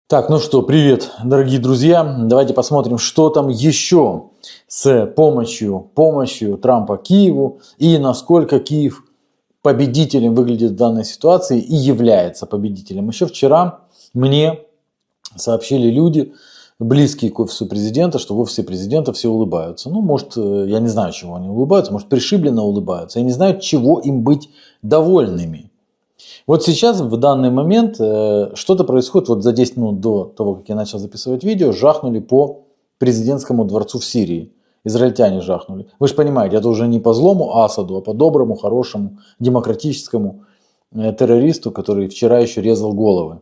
Так, ну что, привет, дорогие друзья. Давайте посмотрим, что там еще с помощью Трампа Киеву и насколько Киев победителем выглядит в данной ситуации и является победителем. Еще вчера мне сообщили люди, близкие к офису президента, что в офисе президента все улыбаются. Ну, может, я не знаю, чего они улыбаются, может, пришибленно улыбаются. Я не знаю, чего им быть довольными. Вот сейчас, в данный момент, что-то происходит, вот за 10 минут до того, как я начал записывать видео, жахнули по президентскому дворцу в Сирии. Израильтяне жахнули. Вы же понимаете, это уже не по злому Асаду, а по доброму, хорошему, демократическому террористу, который вчера еще резал головы.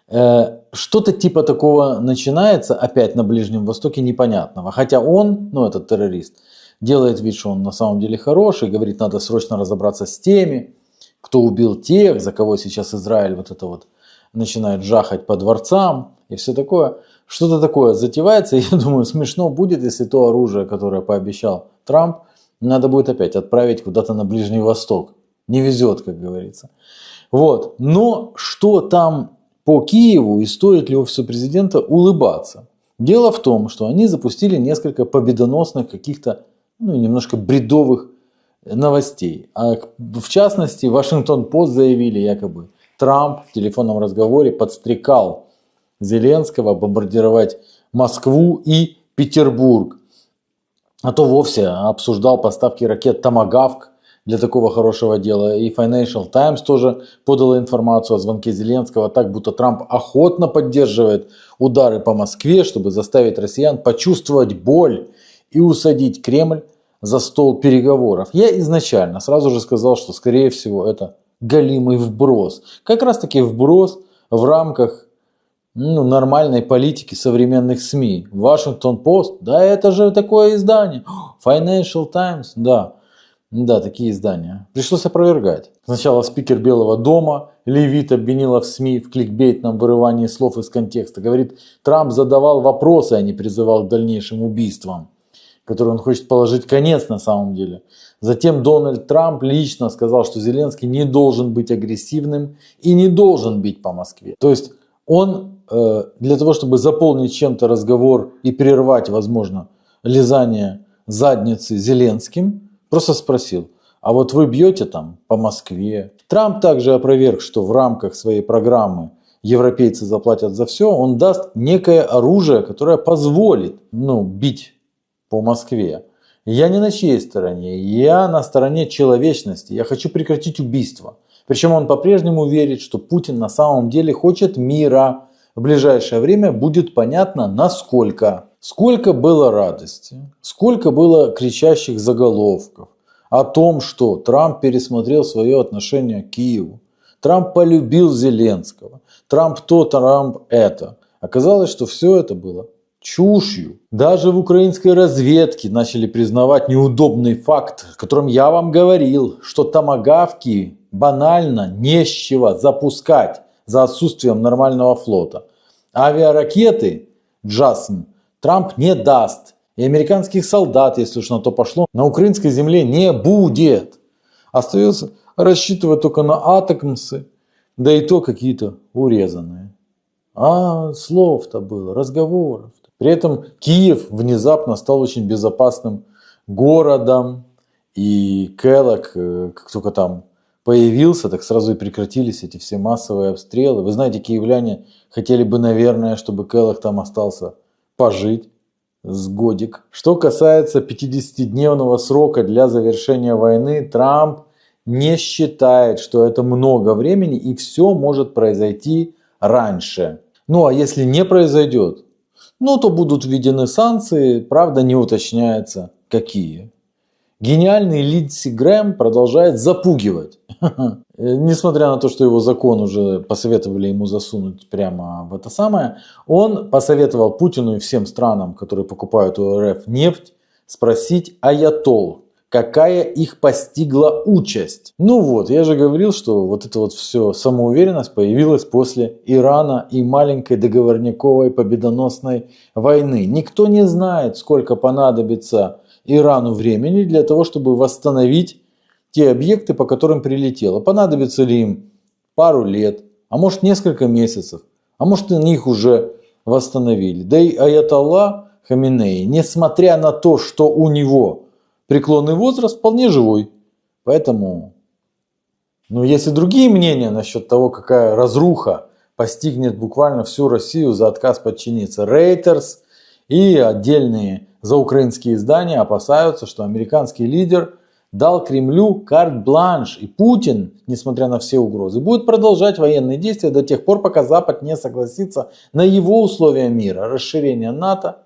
Что-то типа такого начинается опять на Ближнем Востоке непонятного. Хотя он, ну этот террорист, делает вид, что он на самом деле хороший, говорит, надо срочно разобраться с теми, кто убил тех, за кого сейчас Израиль вот это вот начинает жахать по дворцам и все такое. Что-то такое затевается, и я думаю, смешно будет, если то оружие, которое пообещал Трамп, надо будет опять отправить куда-то на Ближний Восток. Не везет, как говорится. Вот. Но что там по Киеву и стоит ли офису президента улыбаться? Дело в том, что они запустили несколько победоносных каких-то, ну, немножко бредовых новостей. А в частности, Вашингтон-Пост заявили, якобы Трамп в телефонном разговоре подстрекал Зеленского бомбардировать Москву и Петербург. А то вовсе обсуждал поставки ракет «Томагавк» для такого хорошего дела. И Financial Times тоже подала информацию о звонке Зеленского, так будто Трамп охотно поддерживает удары по Москве, чтобы заставить россиян почувствовать боль и усадить Кремль за стол переговоров. Я изначально сразу же сказал, что скорее всего это галимый вброс. Как раз таки вброс в рамках нормальной политики современных СМИ. Вашингтон-Пост, да, это же такое издание. Financial Times, да. Да, такие издания. Пришлось опровергать. Сначала спикер Белого дома Левит обвинила в СМИ в кликбейтном вырывании слов из контекста. Говорит, Трамп задавал вопросы, а не призывал к дальнейшим убийствам, которой он хочет положить конец на самом деле. Затем Дональд Трамп лично сказал, что Зеленский не должен быть агрессивным и не должен бить по Москве. То есть он для того, чтобы заполнить чем-то разговор и прервать, возможно, лизание задницы Зеленским, просто спросил, а вот вы бьете там по Москве? Трамп также опроверг, что в рамках своей программы «Европейцы заплатят за все», он даст некое оружие, которое позволит бить по Москве. Я не на чьей стороне, я на стороне человечности. Я хочу прекратить убийство. Причем он по-прежнему верит, что Путин на самом деле хочет мира. В ближайшее время будет понятно, насколько. Сколько было радости, сколько было кричащих заголовков о том, что Трамп пересмотрел свое отношение к Киеву. Трамп полюбил Зеленского. Трамп то, Трамп это. Оказалось, что все это было чушью. Даже в украинской разведке начали признавать неудобный факт, о котором я вам говорил, что томагавки банально не с чего запускать за отсутствием нормального флота. Авиаракеты JASM Трамп не даст. И американских солдат, если уж на то пошло, на украинской земле не будет. Остается рассчитывать только на атакмсы, да и то какие-то урезанные. А слов-то было, разговоров. При этом Киев внезапно стал очень безопасным городом. И Келлог, как только там появился, так сразу и прекратились эти все массовые обстрелы. Вы знаете, киевляне хотели бы, наверное, чтобы Келлог там остался пожить с годик. Что касается 50-дневного срока для завершения войны, Трамп не считает, что это много времени и все может произойти раньше. Ну а если не произойдет, то будут введены санкции, правда не уточняется какие. Гениальный Линдси Грэм продолжает запугивать. Несмотря на то, что его закон уже посоветовали ему засунуть прямо в это самое, он посоветовал Путину и всем странам, которые покупают у РФ нефть, спросить аятолл, какая их постигла участь. Я же говорил, что вот это вот все самоуверенность появилась после Ирана и маленькой договорниковой победоносной войны. Никто не знает, сколько понадобится Ирану времени для того, чтобы восстановить те объекты, по которым прилетело. Понадобится ли им пару лет, а может несколько месяцев, А может, их уже восстановили. Да и аятолла Хаминеи, несмотря на то, что у него преклонный возраст, вполне живой. Поэтому, есть и другие мнения насчет того, какая разруха постигнет буквально всю Россию за отказ подчиниться. Рейтерс и отдельные заукраинские издания опасаются, что американский лидер дал Кремлю карт-бланш, и Путин, несмотря на все угрозы, будет продолжать военные действия до тех пор, пока Запад не согласится на его условия мира: расширение НАТО,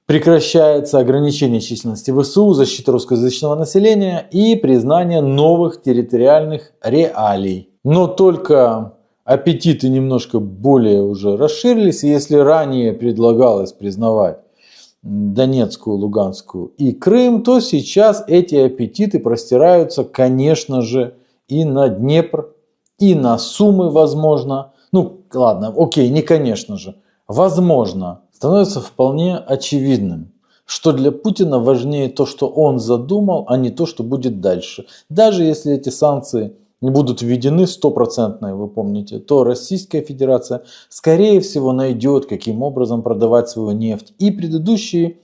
прекращается ограничение численности ВСУ, защита русскоязычного населения и признание новых территориальных реалий. Но только аппетиты немножко более уже расширились. И если ранее предлагалось признавать Донецкую, Луганскую и Крым, то сейчас эти аппетиты простираются, конечно же, и на Днепр, и на Сумы, возможно. Ладно, окей, не конечно же. Возможно, становится вполне очевидным, что для Путина важнее то, что он задумал, а не то, что будет дальше. Даже если эти санкции не будут введены стопроцентно, вы помните, то Российская Федерация, скорее всего, найдет, каким образом продавать свою нефть. И предыдущие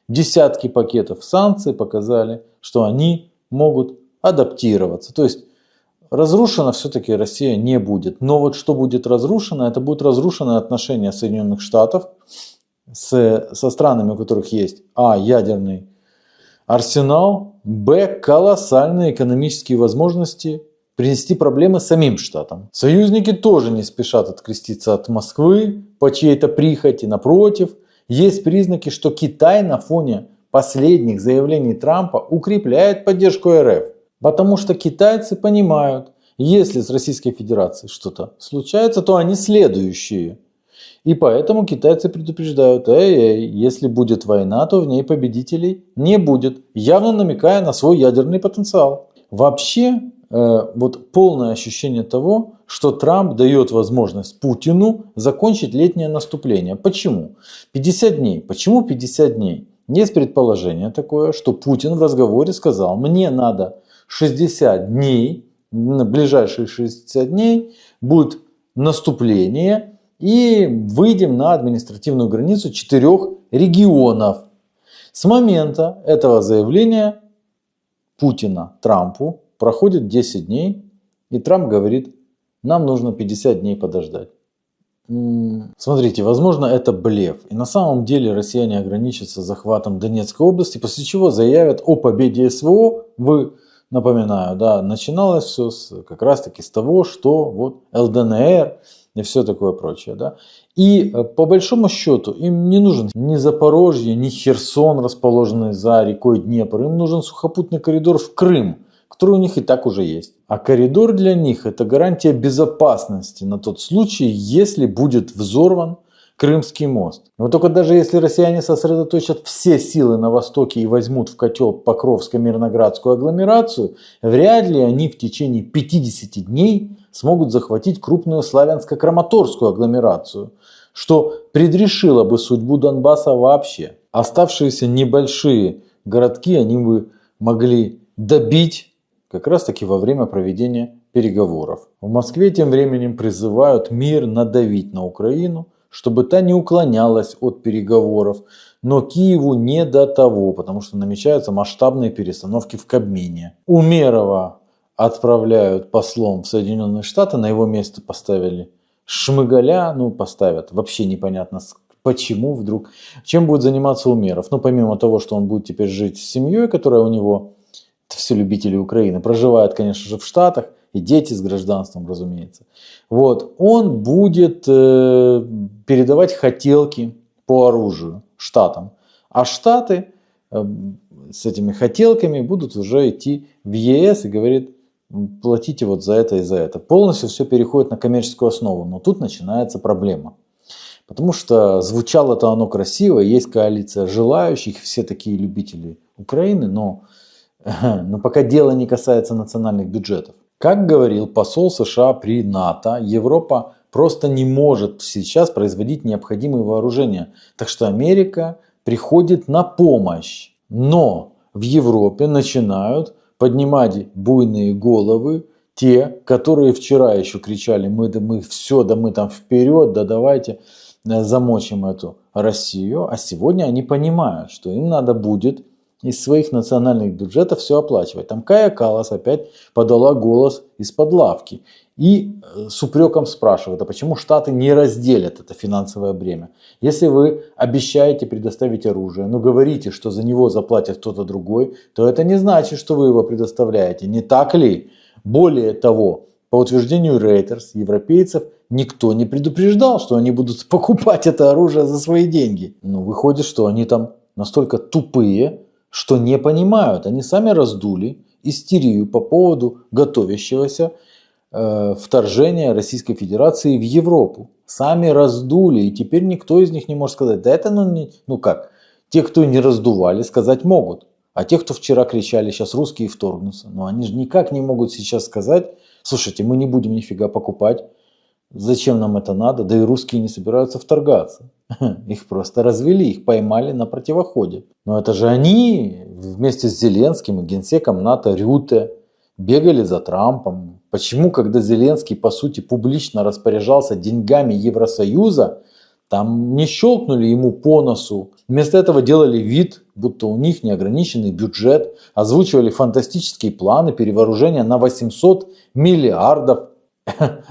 десятки пакетов санкций показали, что они могут адаптироваться. То есть разрушена все-таки Россия не будет. Но вот что будет разрушено, это будут разрушены отношения Соединенных Штатов со странами, у которых есть ядерный арсенал, колоссальные экономические возможности принести проблемы самим штатам. Союзники тоже не спешат откреститься от Москвы по чьей-то прихоти. Напротив, есть признаки, что Китай на фоне последних заявлений Трампа укрепляет поддержку РФ. Потому что китайцы понимают, если с Российской Федерацией что-то случается, то они следующие. И поэтому китайцы предупреждают: если будет война, то в ней победителей не будет, явно намекая на свой ядерный потенциал. Вообще, полное ощущение того, что Трамп дает возможность Путину закончить летнее наступление. Почему? 50 дней. Почему 50 дней? Есть предположение такое, что Путин в разговоре сказал: мне надо 60 дней, на ближайшие 60 дней будет наступление, и выйдем на административную границу 4 регионов. С момента этого заявления Путина Трампу проходит 10 дней, и Трамп говорит: нам нужно 50 дней подождать. Смотрите, возможно, это блеф. И на самом деле россияне ограничатся захватом Донецкой области, после чего заявят о победе СВО. Напоминаю, начиналось все как раз таки с того, что ЛДНР и все такое прочее. И по большому счету им не нужен ни Запорожье, ни Херсон, расположенный за рекой Днепр. Им нужен сухопутный коридор в Крым, который у них и так уже есть. А коридор для них — это гарантия безопасности на тот случай, если будет взорван Крымский мост. Но только даже если россияне сосредоточат все силы на востоке и возьмут в котел Покровско-Мирноградскую агломерацию, вряд ли они в течение 50 дней смогут захватить крупную Славянско-Краматорскую агломерацию, что предрешило бы судьбу Донбасса вообще. Оставшиеся небольшие городки они бы могли добить как раз таки во время проведения переговоров. В Москве тем временем призывают мир надавить на Украину, чтобы та не уклонялась от переговоров, но Киеву не до того, потому что намечаются масштабные перестановки в Кабмине. Умерова отправляют послом в Соединенные Штаты, на его место поставили Шмыгаля, поставят, вообще непонятно почему вдруг. Чем будет заниматься Умеров? Помимо того, что он будет теперь жить с семьей, которая у него, все любители Украины, проживает, конечно же, в Штатах, и дети с гражданством, разумеется. Он будет передавать хотелки по оружию штатам. А штаты с этими хотелками будут уже идти в ЕС и говорит: платите за это и за это. Полностью все переходит на коммерческую основу. Но тут начинается проблема. Потому что звучало-то оно красиво, есть коалиция желающих, все такие любители Украины, но пока дело не касается национальных бюджетов. Как говорил посол США при НАТО, Европа просто не может сейчас производить необходимые вооружения. Так что Америка приходит на помощь. Но в Европе начинают поднимать буйные головы те, которые вчера еще кричали, мы все, да мы там вперед, да давайте замочим эту Россию, а сегодня они понимают, что им надо будет из своих национальных бюджетов все оплачивать. Там Кая Каллас опять подала голос из-под лавки и с упреком спрашивает, а почему Штаты не разделят это финансовое бремя? Если вы обещаете предоставить оружие, но говорите, что за него заплатит кто-то другой, то это не значит, что вы его предоставляете. Не так ли? Более того, по утверждению Reuters, европейцев никто не предупреждал, что они будут покупать это оружие за свои деньги. Но выходит, что они там настолько тупые, что не понимают. Они сами раздули истерию по поводу готовящегося вторжения Российской Федерации в Европу. Сами раздули, и теперь никто из них не может сказать, да это ну как, те, кто не раздували, сказать могут. А те, кто вчера кричали, сейчас русские вторгнутся, но они же никак не могут сейчас сказать, слушайте, мы не будем нифига покупать, зачем нам это надо, да и русские не собираются вторгаться. Их просто развели, их поймали на противоходе. Но это же они вместе с Зеленским и генсеком НАТО Рюте бегали за Трампом. Почему, когда Зеленский, по сути, публично распоряжался деньгами Евросоюза, там не щелкнули ему по носу. Вместо этого делали вид, будто у них неограниченный бюджет, озвучивали фантастические планы перевооружения на 800 миллиардов.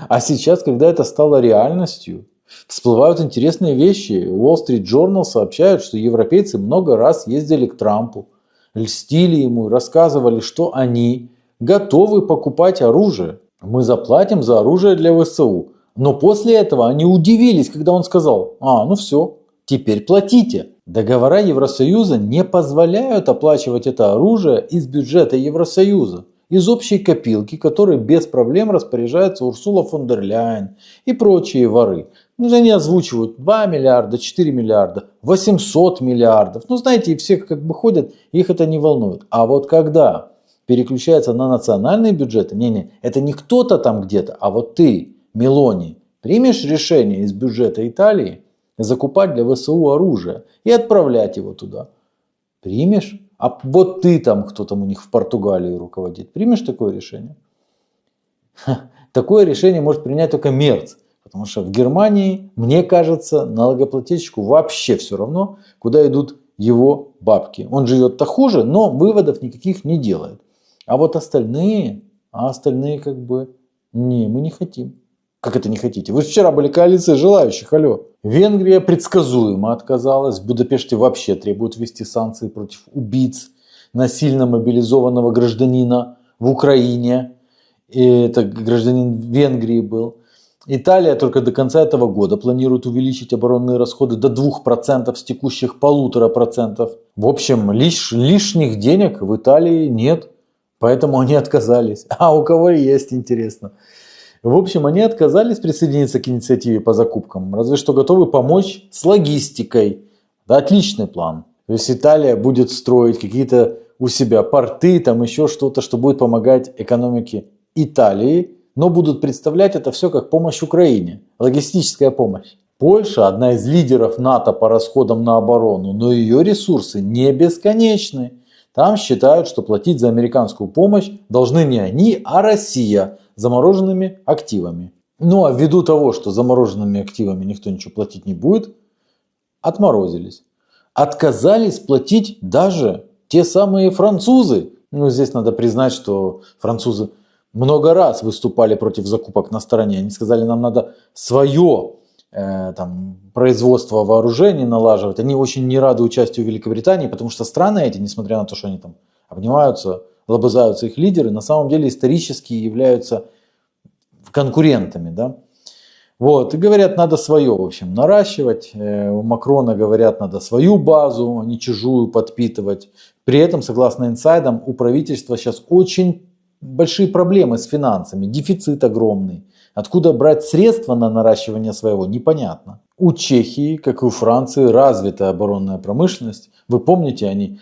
А сейчас, когда это стало реальностью, всплывают интересные вещи. Wall Street Journal сообщает, что европейцы много раз ездили к Трампу, льстили ему, рассказывали, что они готовы покупать оружие. Мы заплатим за оружие для ВСУ. Но после этого они удивились, когда он сказал, ну все, теперь платите. Договора Евросоюза не позволяют оплачивать это оружие из бюджета Евросоюза. Из общей копилки, которой без проблем распоряжается Урсула фон дер Ляйен и прочие воры. Они озвучивают 2 миллиарда, 4 миллиарда, 800 миллиардов. Знаете, и все как бы ходят, их это не волнует. А вот когда переключается на национальные бюджеты, это не кто-то там где-то, а вот ты, Мелони, примешь решение из бюджета Италии закупать для ВСУ оружие и отправлять его туда. Примешь? А вот ты там, кто там у них в Португалии руководит, примешь такое решение? Такое решение может принять только Мерц. Потому что в Германии, мне кажется, налогоплательщику вообще все равно, куда идут его бабки. Он живет-то хуже, но выводов никаких не делает. А вот остальные как бы, мы не хотим. Как это не хотите? Вы же вчера были коалицией желающих, алло. Венгрия предсказуемо отказалась. В Будапеште вообще требуют ввести санкции против убийц насильно мобилизованного гражданина в Украине. И это гражданин Венгрии был. Италия только до конца этого года планирует увеличить оборонные расходы до 2% с текущих 1,5%. В общем, лишних денег в Италии нет. Поэтому они отказались. А у кого есть, интересно. В общем, они отказались присоединиться к инициативе по закупкам, разве что готовы помочь с логистикой. Да, отличный план. То есть Италия будет строить какие-то у себя порты, там еще что-то, что будет помогать экономике Италии, но будут представлять это все как помощь Украине, логистическая помощь. Польша одна из лидеров НАТО по расходам на оборону, но ее ресурсы не бесконечны. Там считают, что платить за американскую помощь должны не они, а Россия замороженными активами. А ввиду того, что замороженными активами никто ничего платить не будет, отморозились. Отказались платить даже те самые французы. Здесь надо признать, что французы много раз выступали против закупок на стороне. Они сказали, нам надо свое производство вооружений налаживать. Они очень не рады участию Великобритании, потому что страны эти, несмотря на то, что они там обнимаются, лобызаются их лидеры, на самом деле исторически являются конкурентами. Да? И говорят, надо свое, в общем, наращивать. У Макрона говорят, надо свою базу, а не чужую подпитывать. При этом, согласно инсайдам, у правительства сейчас очень большие проблемы с финансами, дефицит огромный. Откуда брать средства на наращивание своего, непонятно. У Чехии, как и у Франции, развитая оборонная промышленность. Вы помните, они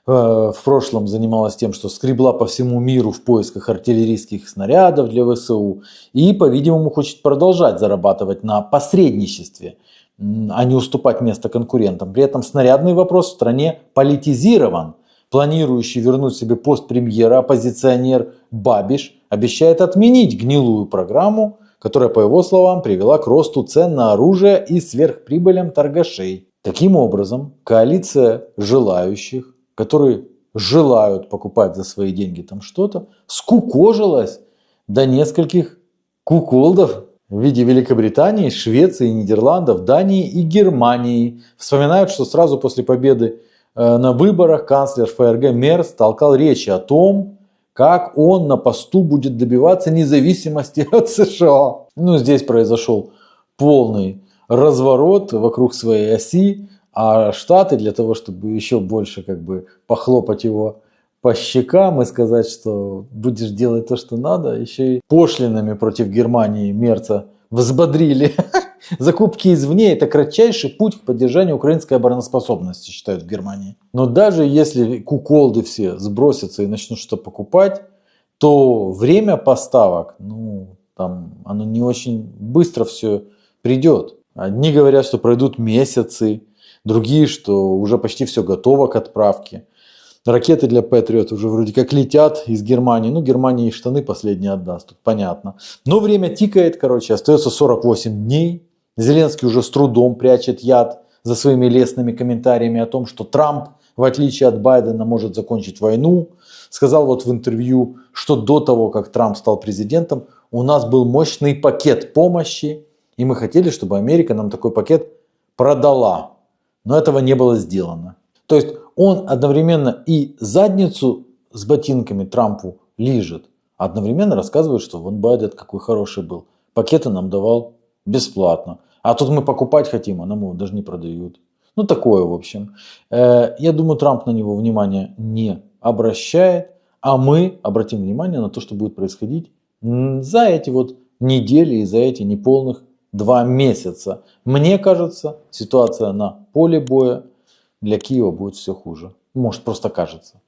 в прошлом занималась тем, что скребла по всему миру в поисках артиллерийских снарядов для ВСУ. И, по-видимому, хочет продолжать зарабатывать на посредничестве, а не уступать место конкурентам. При этом снарядный вопрос в стране политизирован. планирующий вернуть себе пост премьера оппозиционер Бабиш обещает отменить гнилую программу, которая, по его словам, привела к росту цен на оружие и сверхприбылям торгашей. Таким образом, коалиция желающих, которые желают покупать за свои деньги там что-то, скукожилась до нескольких куколдов в виде Великобритании, Швеции, Нидерландов, Дании и Германии. Вспоминают, что сразу после победы на выборах канцлер ФРГ Мерц толкал речи о том, как он на посту будет добиваться независимости от США. Ну, здесь произошел полный разворот вокруг своей оси, а Штаты для того, чтобы еще больше как бы похлопать его по щекам и сказать, что будешь делать то, что надо, еще и пошлинами против Германии Мерца взбодрили. Закупки извне – это кратчайший путь к поддержанию украинской обороноспособности, считают в Германии. Но даже если куколды все сбросятся и начнут что-то покупать, то время поставок, там оно не очень быстро все придет. Одни говорят, что пройдут месяцы, другие, что уже почти все готово к отправке. Ракеты для Патриот уже вроде как летят из Германии. Германия и штаны последние отдаст, тут понятно. Но время тикает, остается 48 дней. Зеленский уже с трудом прячет яд за своими лестными комментариями о том, что Трамп, в отличие от Байдена, может закончить войну. Сказал вот в интервью, что до того, как Трамп стал президентом, у нас был мощный пакет помощи, и мы хотели, чтобы Америка нам такой пакет продала. Но этого не было сделано. То есть он одновременно и задницу с ботинками Трампу лижет, а одновременно рассказывает, что вон Байден какой хороший был. Пакеты нам давал бесплатно. А тут мы покупать хотим, а нам его даже не продают. Такое, в общем. Я думаю, Трамп на него внимания не обращает, а мы обратим внимание на то, что будет происходить за эти вот недели и за эти неполных 2 месяца. Мне кажется, ситуация на поле боя для Киева будет все хуже. Может, просто кажется.